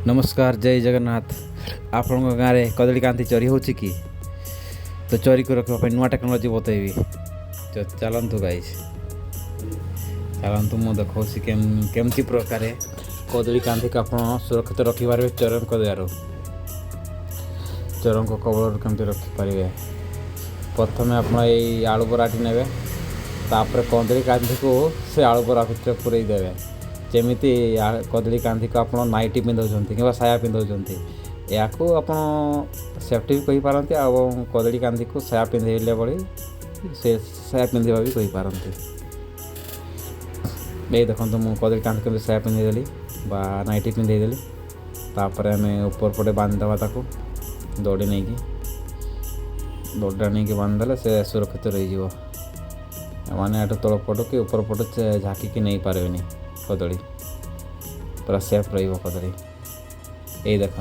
नमस्कार जय जगन्नाथ। आपण गाँव में कदली कांति चोरी हो कि तो चोरी को रखा नुआ टेक्नोलोजी बतैबी। तो चलतु गाइस चलतु मु देखा केमती प्रकार कदली कांति को आप सुरक्षित रखिपारे चोरों द्वारा चोरों कबल केमती रखिपारे। प्रथम आप आलू बराटी ने कदली कांति को से आलू बरा भितर पूरे देवे। जमीती कदली कांति को आप नाइटी पिंधाऊँ कि साया पिंधाऊँ या आप सेफ्टी भी कही पारती आ कदली कांति को साया पिंधेले बड़ी से साया पिंधा भी कही पारती। ये देखो मुझे कदली कांति को साया पिंधेदेली बा नाइटी पिंधेदेली तापर आम ऊपर पटे बांधिदेवा ताको दौड़ी नहीं कि दौड़ा नहीं बांधिदेले से सुरक्षित रही मैंने एट तल पट कि ऊपर पट झाँकी नहीं पारे कदली पूरा सेफ रही कदली। ये देख